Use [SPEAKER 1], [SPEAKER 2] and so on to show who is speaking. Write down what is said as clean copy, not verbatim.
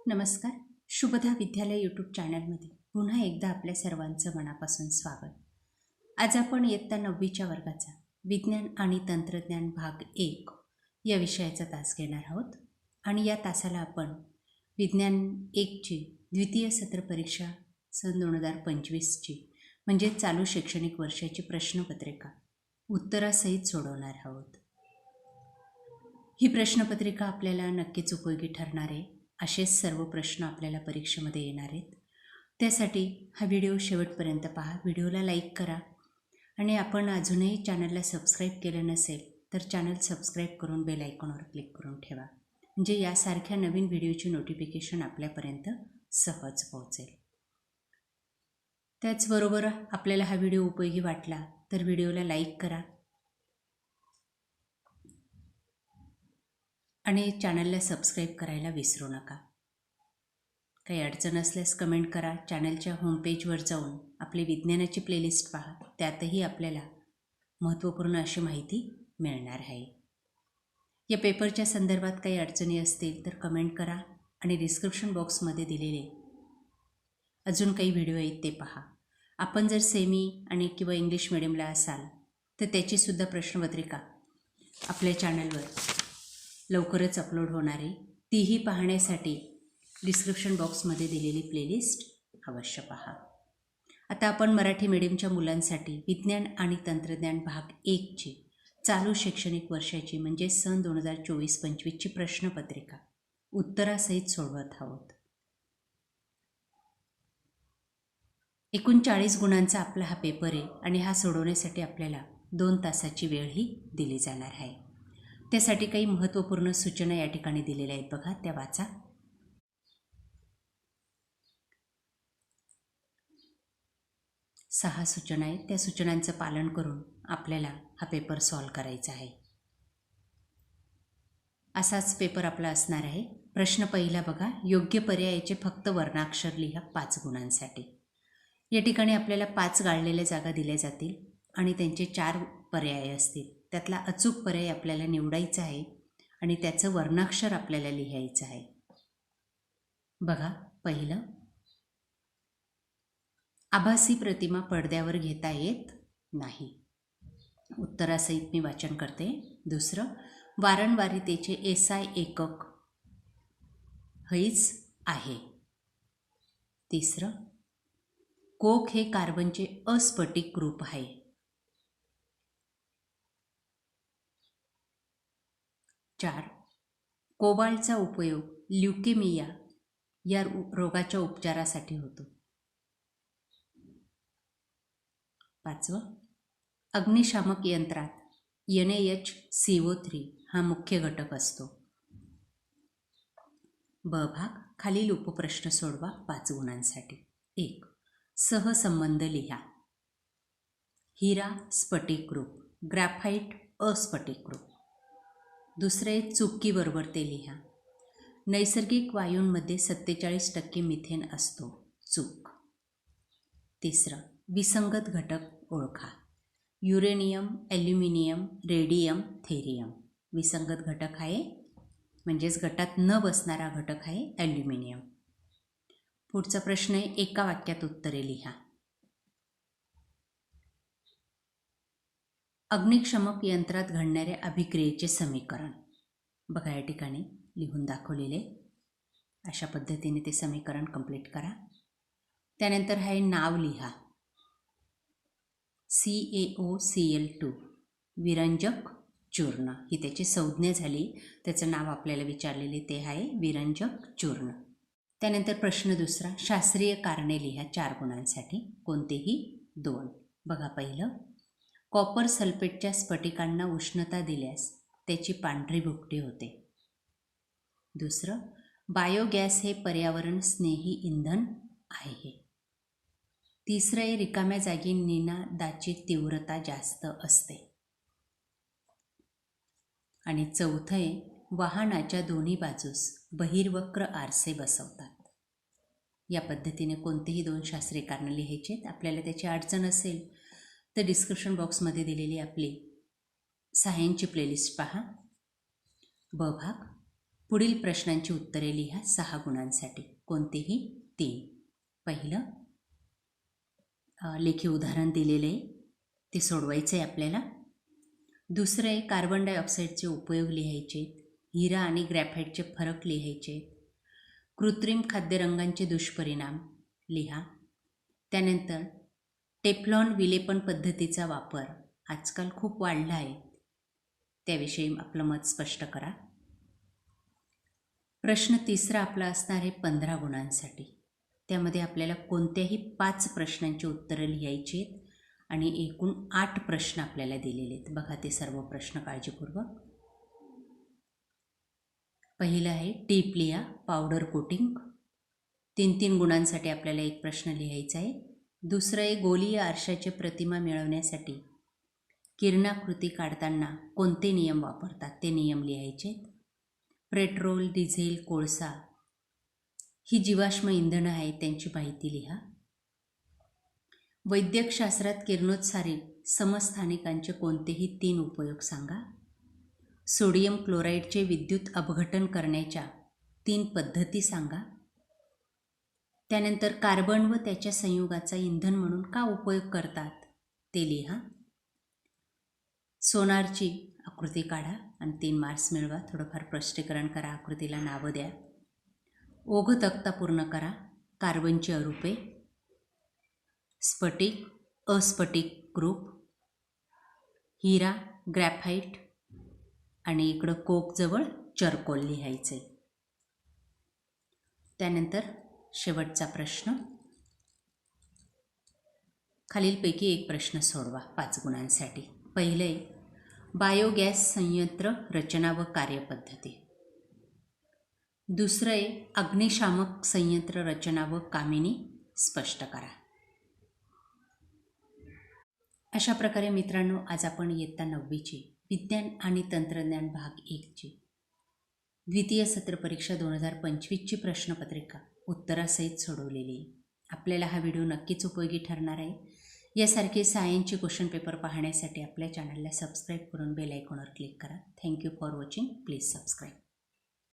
[SPEAKER 1] नमस्कार. शुभदा विद्यालय यूट्यूब चॅनलमध्ये पुन्हा एकदा आपल्या सर्वांचं मनापासून स्वागत. आज आपण इयत्ता 9वीच्या वर्गाचा विज्ञान आणि तंत्रज्ञान भाग 1 या विषयाचा तास घेणार आहोत आणि या तासाला आपण विज्ञान 1ची द्वितीय सत्र परीक्षा सन 2025ची म्हणजे चालू शैक्षणिक वर्षाची प्रश्नपत्रिका उत्तरासहित सोडवणार आहोत. ही प्रश्नपत्रिका आपल्याला नक्कीच उपयोगी ठरणार आहे. असेच सर्व प्रश्न आपल्याला परीक्षेमध्ये येणार आहेत. त्यासाठी हा व्हिडिओ शेवटपर्यंत पहा. व्हिडिओला लाईक करा आणि आपण अजूनही चॅनलला सबस्क्राईब केलं नसेल तर चॅनल सबस्क्राईब करून बेल आयकॉनवर क्लिक करून ठेवा, म्हणजे यासारख्या नवीन व्हिडिओची नोटिफिकेशन आपल्यापर्यंत सहज पोहोचेल. त्याचबरोबर आपल्याला हा व्हिडिओ उपयोगी वाटला तर व्हिडिओला लाईक करा आणि चॅनलला सबस्क्राईब करायला विसरू नका. काही अडचण असल्यास कमेंट करा. चॅनलच्या होमपेजवर जाऊन आपली विज्ञानाची प्लेलिस्ट पहा, त्यातही आपल्याला महत्त्वपूर्ण अशी माहिती मिळणार आहे. या पेपरच्या संदर्भात काही अडचणी असतील तर कमेंट करा आणि डिस्क्रिप्शन बॉक्समध्ये दिलेले अजून काही व्हिडिओ आहेत ते पहा. आपण जर सेमी आणि किंवा इंग्लिश मिडियमला असाल तर त्याचीसुद्धा प्रश्नपत्रिका आपल्या चॅनलवर लवकरच अपलोड होणार आहे. तीही पाहण्यासाठी डिस्क्रिप्शन बॉक्समध्ये दिलेली प्लेलिस्ट अवश्य पहा. आता आपण मराठी मीडियमच्या मुलांसाठी विज्ञान आणि तंत्रज्ञान भाग 1ची चालू शैक्षणिक वर्षाची म्हणजे सन 2024-25ची प्रश्नपत्रिका उत्तरासहित सोडवत आहोत. एकूण 40 गुणांचा आपला हा पेपर आहे आणि हा सोडवण्यासाठी आपल्याला 2 तासाची वेळही दिली जाणार आहे. त्यासाठी काही महत्त्वपूर्ण सूचना या ठिकाणी दिलेल्या आहेत बघा, त्या वाचा. सहा सूचना आहेत. त्या सूचनांचं पालन करून आपल्याला हा पेपर सॉल्व करायचा आहे. असाच पेपर आपला असणार आहे. प्रश्न पहिला बघा, योग्य पर्यायाचे फक्त वर्णाक्षर लिहा 5 गुणांसाठी. या ठिकाणी आपल्याला 5 गाळलेल्या जागा दिल्या जातील आणि त्यांचे 4 पर्याय असतील. त्यातला अचूक पर्याय आपल्याला निवडायचा आहे आणि त्याचं वर्णाक्षर आपल्याला लिहायचं आहे. बघा, पहिलं, आभासी प्रतिमा पडद्यावर घेता येत नाही. उत्तरासहित मी वाचन करते. दुसरं, वारंवारितेचे SI एकक हैज आहे. तिसरं, कोक हे कार्बनचे अस्फटिक ग्रुप आहे. 4, कोबाल्टचा उपयोग ल्युकेमिया या रोगाच्या उपचारासाठी होतो. 5, अग्निशामक यंत्रात NaHCO3 हा मुख्य घटक असतो. ब भाग, खालील उपप्रश्न सोडवा 5 गुणांसाठी. 1, सहसंबंध लिहा. हिरा स्फटिक ग्रुप, ग्रॅफाइट अस्फटिक ग्रुप. दुसरे, चुकी बरोबर ते लिहा. नैसर्गिक वायूंमध्ये 47% मिथेन असतो. चूक. तिसरं, विसंगत घटक ओळखा. Uranium, aluminium, radium, thorium. विसंगत घटक आहे म्हणजेच गटात न बसणारा घटक आहे ॲल्युमिनियम. पुढचा प्रश्न आहे, एका वाक्यात उत्तरे लिहा. अग्निशमक यंत्रात घडणाऱ्या अभिक्रियेचे समीकरण. बघा, या ठिकाणी लिहून दाखवलेले. अशा पद्धतीने ते समीकरण कंप्लीट करा. त्यानंतर हे नाव लिहा. CaOCl2 विरंजक चूर्ण ही त्याची संज्ञा झाली. त्याचं नाव आपल्याला विचारलेले ते आहे विरंजक चूर्ण. त्यानंतर प्रश्न दुसरा, शास्त्रीय कारणे लिहा 4 गुणांसाठी, कोणतेही 2. बघा, पहिलं, कॉपर सल्फेटच्या स्फटिकांना उष्णता दिल्यास त्याची पांढरी भुकटी होते. दुसरं, बायोगॅस हे पर्यावरण स्नेही इंधन आहे. तिसरं आहे, रिकाम्या जागी निनादाची तीव्रता जास्त असते. आणि चौथं आहे, वाहनाच्या दोन्ही बाजूस बहिर्वक्र आरसे बसवतात. या पद्धतीने कोणतेही 2 शास्त्रीय कारणं लिहायचे. आपल्याला त्याची अडचण असेल तर डिस्क्रिप्शन बॉक्समध्ये दिलेली आपली सायन्सची प्लेलिस्ट पहा. ब भाग, पुढील प्रश्नांची उत्तरे लिहा 6 गुणांसाठी, कोणतेही 3. पहिलं लेखी उदाहरण दिलेले आहे, ते सोडवायचं आहे आपल्याला. दुसरं आहे कार्बन डायऑक्साईडचे उपयोग लिहायचे, हिरा आणि ग्रॅफाईटचे फरक लिहायचे, कृत्रिम खाद्यरंगांचे दुष्परिणाम लिहा. त्यानंतर टेफ्लॉन विलेपन पद्धतीचा वापर आजकाल खूप वाढला आहे, त्याविषयी आपलं मत स्पष्ट करा. प्रश्न तिसरा आपला असणार आहे 15 गुणांसाठी. त्यामध्ये आपल्याला कोणत्याही 5 प्रश्नांची उत्तरं लिहायची आहेत आणि एकूण 8 प्रश्न आपल्याला दिलेले आहेत. बघा ते सर्व प्रश्न काळजीपूर्वक. पहिलं आहे टीप लिहा, पावडर कोटिंग. 3 गुणांसाठी आपल्याला एक प्रश्न लिहायचा आहे. दुसरं आहे गोलीय आरशाची प्रतिमा मिळवण्यासाठी किरणाकृती काढताना कोणते नियम वापरतात, ते नियम लिहायचे. पेट्रोल, डिझेल, कोळसा ही जीवाश्म इंधनं आहेत, त्यांची माहिती लिहा. वैद्यकशास्त्रात किरणोत्सारी समस्थानिकांचे कोणतेही 3 उपयोग सांगा. सोडियम क्लोराईडचे विद्युत अपघटन करण्याच्या 3 पद्धती सांगा. त्यानंतर कार्बन व त्याच्या संयुगाचा इंधन म्हणून का उपयोग करतात ते लिहा. सोनारची आकृती काढा आणि 3 मार्क्स मिळवा. थोडंफार स्पष्टीकरण करा, आकृतीला नावं द्या. ओघ तक्ता पूर्ण करा. कार्बनची अरूपे, स्फटिक, अस्फटिक ग्रुप, हिरा, ग्रॅफाईट आणि इकडं कोकजवळ चर्कोल लिहायचे. त्यानंतर शेवटचा प्रश्न, खालीलपैकी एक प्रश्न सोडवा 5 गुणांसाठी. पहिले बायोगॅस संयंत्र रचना व कार्यपद्धती. दुसरं आहे अग्निशामक संयंत्र रचना व कामिनी स्पष्ट करा. अशा प्रकारे मित्रांनो, आज आपण इयत्ता 9वीची विज्ञान आणि तंत्रज्ञान भाग 1ची द्वितीय सत्र परीक्षा 2025ची प्रश्नपत्रिका उत्तरासहित सोडवलेली. आपल्याला हा व्हिडिओ नक्कीच उपयोगी ठरणार आहे. यासारखे सायन्सचे क्वेश्चन पेपर पाहण्यासाठी आपल्या चॅनलला सबस्क्राईब करून बेल आयकॉनवर क्लिक करा. Thank you for watching. Please subscribe.